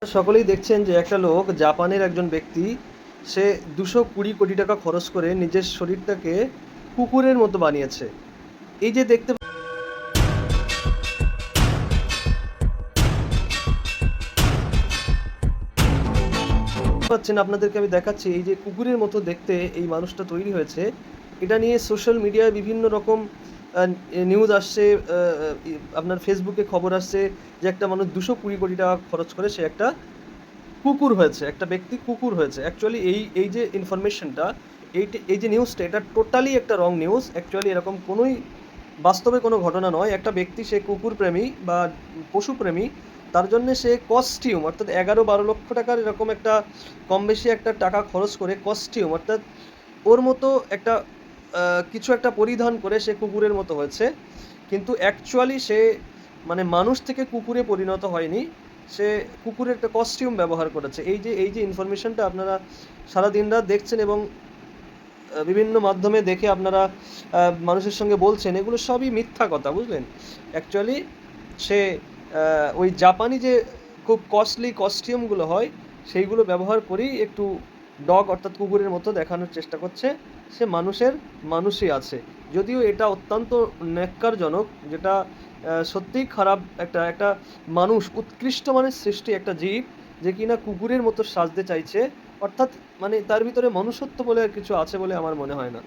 সকলেই দেখছেন যে একটা লোক, জাপানের একজন ব্যক্তি, সে 220 কোটি টাকা খরচ করে নিজের শরীরটাকে কুকুরের মতো বানিয়েছে। এই যে দেখতে পাচ্ছেন, আপনাদেরকে আমি দেখাচ্ছি, এই যে কুকুরের মতো দেখতে এই মানুষটা তৈরি হয়েছে, এটা নিয়ে সোশ্যাল মিডিয়ায় বিভিন্ন রকম নিউজ আসছে। আপনার ফেসবুকে খবর আসছে যে একটা মানুষ 220 কোটি টাকা খরচ করে সে একটা কুকুর হয়েছে, একটা ব্যক্তি কুকুর হয়েছে। অ্যাকচুয়ালি এই যে ইনফরমেশনটা, এই যে নিউজটা, এটা টোটালি একটা রং নিউজ। অ্যাকচুয়ালি এরকম কোনোই বাস্তবে কোনো ঘটনা নয়। একটা ব্যক্তি, সে কুকুর প্রেমী বা পশুপ্রেমী, তার জন্য সে কস্টিউম অর্থাৎ 11-12 লক্ষ টাকার এরকম একটা কম বেশি একটা টাকা খরচ করে কস্টিউম অর্থাৎ ওর মতো একটা কিছু একটা পরিধান করে সে কুকুরের মতো হয়েছে। কিন্তু অ্যাকচুয়ালি সে মানে মানুষ থেকে কুকুরে পরিণত হয়নি, সে কুকুরের একটা কস্টিউম ব্যবহার করেছে। এই যে ইনফরমেশনটা আপনারা সারা দিন রাত দেখছেন এবং বিভিন্ন মাধ্যমে দেখে আপনারা মানুষের সঙ্গে বলছেন, এগুলো সবই মিথ্যা কথা, বুঝলেন? অ্যাকচুয়ালি সে ওই জাপানি যে খুব কস্টলি কস্টিউমগুলো হয়, সেইগুলো ব্যবহার করেই একটু ডগ অর্থাৎ কুকুরের মতো দেখানোর চেষ্টা করছে। সে মানুষই আছে। যদিও এটা অত্যন্ত ন্যক্কারজনক, যেটা সত্যিই খারাপ। একটা একটা মানুষ, উৎকৃষ্ট মানের সৃষ্টি একটা জীব, যে কিনা কুকুরের মতো সাজতে চাইছে, অর্থাৎ মানে তার ভিতরে মনুষ্যত্ব বলে আর কিছু আছে বলে আমার মনে হয় না।